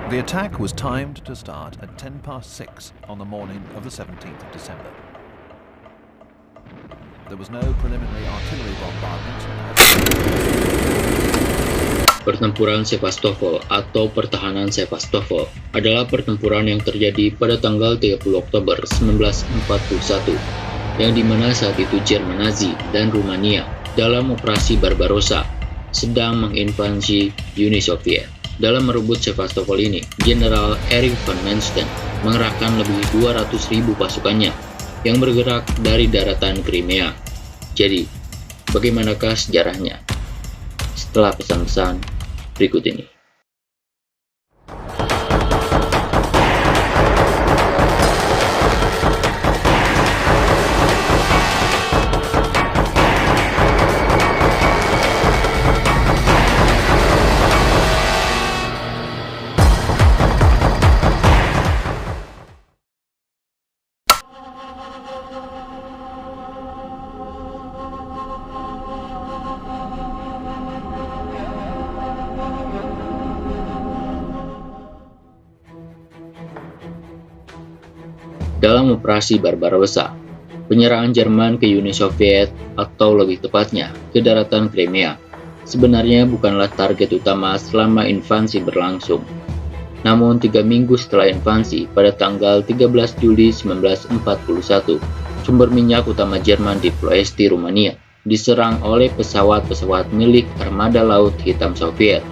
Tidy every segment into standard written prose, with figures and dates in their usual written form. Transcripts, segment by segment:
The attack was timed to start at 6:10 on the morning of the 17th of December. There was no preliminary artillery bombardment. Pertempuran Sevastopol atau Pertahanan Sevastopol adalah pertempuran yang terjadi pada tanggal 30 Oktober 1941, yang dimana saat itu Jerman Nazi dan Rumania dalam operasi Barbarossa sedang menginvasi Uni Soviet. Dalam merebut Sevastopol ini, Jenderal Erich von Manstein mengerahkan lebih 200.000 pasukannya yang bergerak dari daratan Crimea. Jadi, bagaimanakah sejarahnya? Setelah pesan-pesan berikut ini. Dalam operasi Barbarossa, penyerangan Jerman ke Uni Soviet, atau lebih tepatnya ke daratan Crimea, sebenarnya bukanlah target utama selama invasi berlangsung. Namun 3 minggu setelah invasi, pada tanggal 13 Juli 1941, sumber minyak utama Jerman di Ploesti, Rumania, diserang oleh pesawat-pesawat milik Armada Laut Hitam Soviet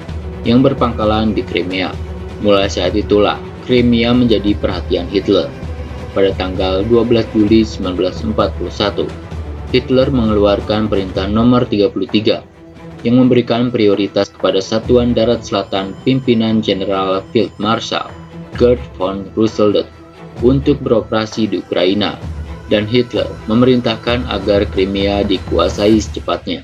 yang berpangkalan di Crimea. Mulai saat itulah Crimea menjadi perhatian Hitler. Pada tanggal 12 Juli 1941, Hitler mengeluarkan perintah nomor 33 yang memberikan prioritas kepada Satuan Darat Selatan pimpinan Jenderal Field Marshal Gerd von Rundstedt untuk beroperasi di Ukraina, dan Hitler memerintahkan agar Crimea dikuasai secepatnya.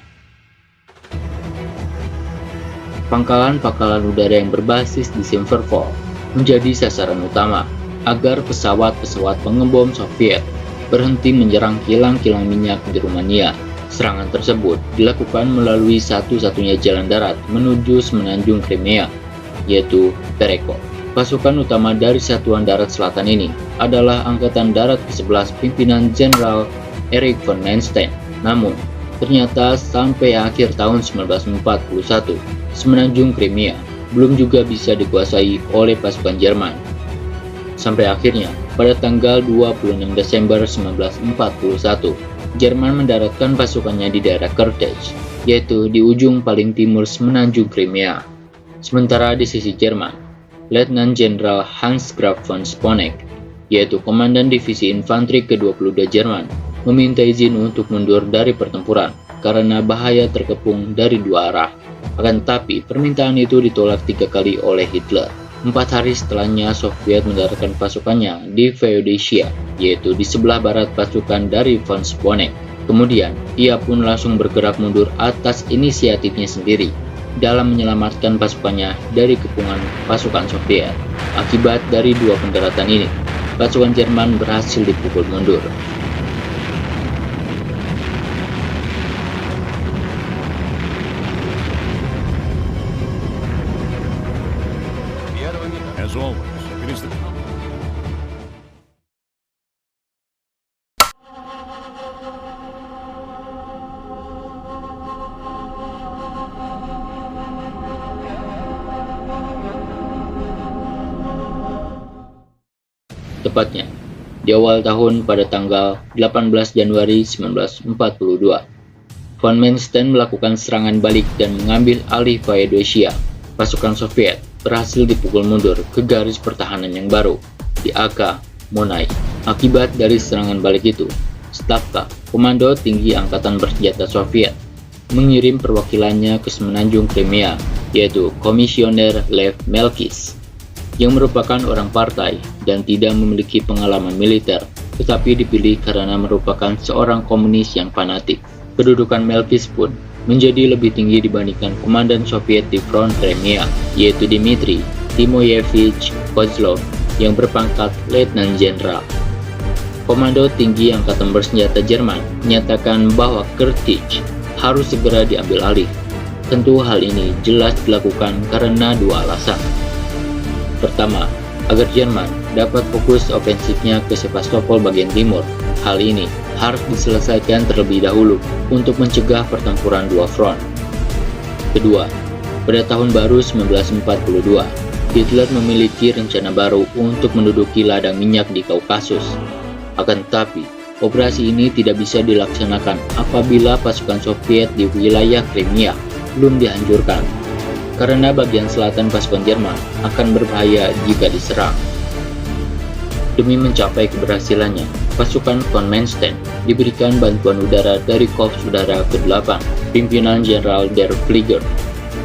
Pangkalan-pangkalan udara yang berbasis di Simferopol menjadi sasaran utama agar pesawat-pesawat pengebom Soviet berhenti menyerang kilang-kilang minyak di Rumania. Serangan tersebut dilakukan melalui satu-satunya jalan darat menuju semenanjung Crimea, yaitu Perekop. Pasukan utama dari Satuan Darat Selatan ini adalah Angkatan Darat ke-11 pimpinan Jenderal Erich von Manstein. Namun, ternyata sampai akhir tahun 1941, semenanjung Crimea belum juga bisa dikuasai oleh pasukan Jerman. Sampai akhirnya, pada tanggal 26 Desember 1941, Jerman mendaratkan pasukannya di daerah Kertech, yaitu di ujung paling timur semenanjung Crimea. Sementara di sisi Jerman, Letnan Jenderal Hans Graf von Sponeck, yaitu Komandan Divisi Infanteri ke-22 Jerman, meminta izin untuk mundur dari pertempuran karena bahaya terkepung dari dua arah. Akan tetapi, permintaan itu ditolak 3 kali oleh Hitler. 4 hari setelahnya, Soviet mendaratkan pasukannya di Feodosia, yaitu di sebelah barat pasukan dari von Sponeck. Kemudian, ia pun langsung bergerak mundur atas inisiatifnya sendiri dalam menyelamatkan pasukannya dari kepungan pasukan Soviet. Akibat dari 2 pendaratan ini, pasukan Jerman berhasil dipukul mundur. As always, it is the Tepatnya, di awal tahun pada tanggal 18 Januari 1942, von Manstein melakukan serangan balik dan mengambil alih Feodosia. Pasukan Soviet berhasil dipukul mundur ke garis pertahanan yang baru di Aka Monai. Akibat dari serangan balik itu, Stavka, Komando Tinggi Angkatan Bersenjata Soviet, mengirim perwakilannya ke semenanjung Crimea, yaitu Komisioner Lev Melkis, yang merupakan orang partai dan tidak memiliki pengalaman militer, tetapi dipilih karena merupakan seorang komunis yang fanatik. Kedudukan Melkis pun menjadi lebih tinggi dibandingkan komandan Soviet di front Crimea, yaitu Dmitry Timoyevich Kozlov yang berpangkat Letnan Jenderal. Komando Tinggi Angkatan Bersenjata Jerman menyatakan bahwa Kertich harus segera diambil alih. Tentu hal ini jelas dilakukan karena 2 alasan. Pertama, agar Jerman dapat fokus ofensifnya ke Sevastopol bagian timur. Hal ini harus diselesaikan terlebih dahulu untuk mencegah pertempuran dua front. Kedua, pada tahun baru 1942, Hitler memiliki rencana baru untuk menduduki ladang minyak di Kaukasus. Akan tetapi, operasi ini tidak bisa dilaksanakan apabila pasukan Soviet di wilayah Crimea belum dihancurkan, karena bagian selatan pasukan Jerman akan berbahaya jika diserang. Demi mencapai keberhasilannya, pasukan von Manstein diberikan bantuan udara dari Korps Udara ke-8, pimpinan Jenderal der Flieger,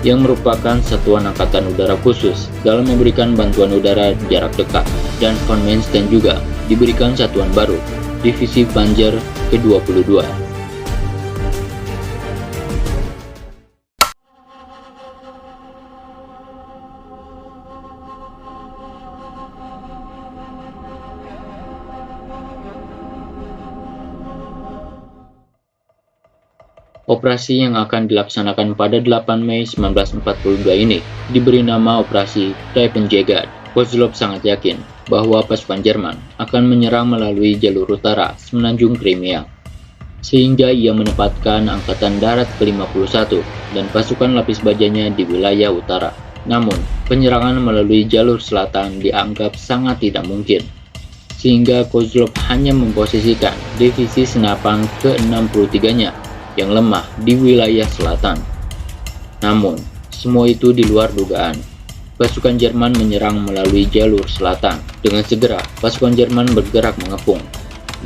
yang merupakan satuan angkatan udara khusus dalam memberikan bantuan udara jarak dekat, dan von Manstein juga diberikan satuan baru, Divisi Panzer ke-22. Operasi yang akan dilaksanakan pada 8 Mei 1942 ini diberi nama Operasi Trefenjäger. Kozlov sangat yakin bahwa pasukan Jerman akan menyerang melalui jalur utara semenanjung Crimea, sehingga ia menempatkan Angkatan Darat ke-51 dan pasukan lapis bajanya di wilayah utara. Namun, penyerangan melalui jalur selatan dianggap sangat tidak mungkin, sehingga Kozlov hanya memposisikan divisi senapan ke-63-nya yang lemah di wilayah selatan. Namun, semua itu di luar dugaan. Pasukan Jerman menyerang melalui jalur selatan. Dengan segera, pasukan Jerman bergerak mengepung,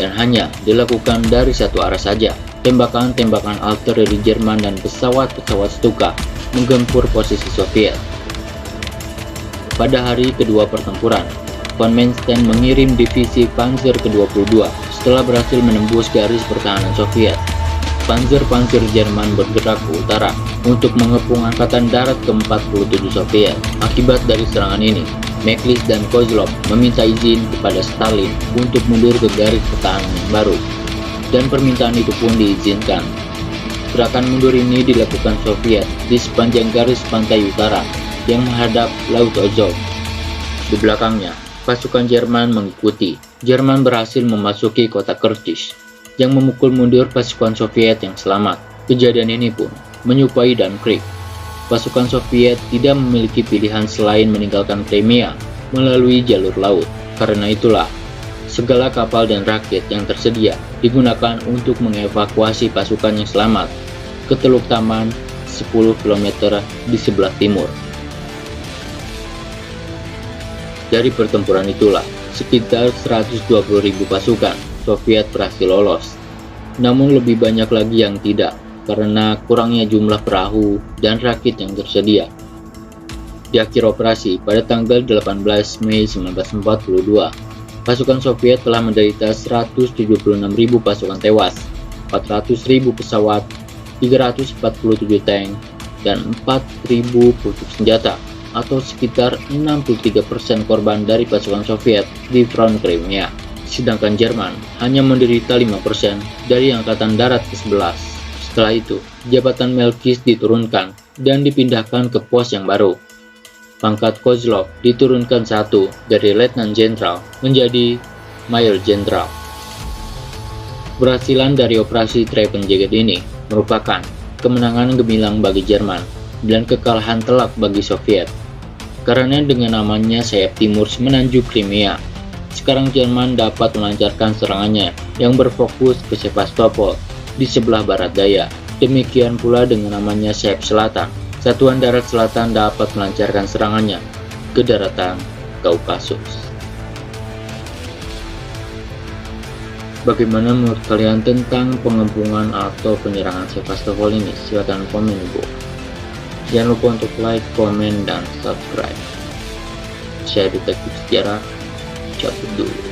dan hanya dilakukan dari satu arah saja. Tembakan-tembakan artileri Jerman dan pesawat-pesawat Stuka menggempur posisi Soviet. Pada hari kedua pertempuran, von Manstein mengirim divisi Panzer ke-22 setelah berhasil menembus garis pertahanan Soviet. Panzer-panzer Jerman bergerak ke utara untuk mengepung Angkatan Darat ke-47 Soviet. Akibat dari serangan ini, Meklis dan Kozlov meminta izin kepada Stalin untuk mundur ke garis pertahanan yang baru, dan permintaan itu pun diizinkan. Gerakan mundur ini dilakukan Soviet di sepanjang garis pantai utara yang menghadap Laut Azov. Di belakangnya, pasukan Jerman mengikuti. Jerman berhasil memasuki kota Kerch, yang memukul mundur pasukan Soviet yang selamat. Kejadian ini pun menyerupai Dunkirk. Pasukan Soviet tidak memiliki pilihan selain meninggalkan Crimea melalui jalur laut. Karena itulah, segala kapal dan rakit yang tersedia digunakan untuk mengevakuasi pasukan yang selamat ke Teluk Taman 10 km di sebelah timur. Dari pertempuran itulah, sekitar 120.000 pasukan Soviet berhasil lolos. Namun lebih banyak lagi yang tidak, karena kurangnya jumlah perahu dan rakit yang tersedia. Di akhir operasi, pada tanggal 18 Mei 1942, pasukan Soviet telah menderita 176.000 pasukan tewas, 400.000 pesawat, 347 tank, dan 4.000 pucuk senjata, atau sekitar 63% korban dari pasukan Soviet di front Crimea. Sedangkan Jerman hanya menderita 5% dari Angkatan Darat ke-11. Setelah itu, jabatan Meklis diturunkan dan dipindahkan ke pos yang baru. Pangkat Kozlov diturunkan satu dari Letnan Jenderal menjadi Mayor Jenderal. Keberhasilan dari operasi Trefenjäger ini merupakan kemenangan gemilang bagi Jerman dan kekalahan telak bagi Soviet. Karena dengan amannya sayap timur semenanjung Crimea, sekarang Jerman dapat melancarkan serangannya yang berfokus ke Sevastopol di sebelah barat daya. Demikian pula dengan namanya sayap selatan, Satuan Darat Selatan dapat melancarkan serangannya ke daratan Kaukasus. Bagaimana menurut kalian tentang pengepungan atau penyerangan Sevastopol ini? Silahkan komen di bawah. Jangan lupa untuk like, komen, dan subscribe. Saya Detektif Sejarah cabut dulu.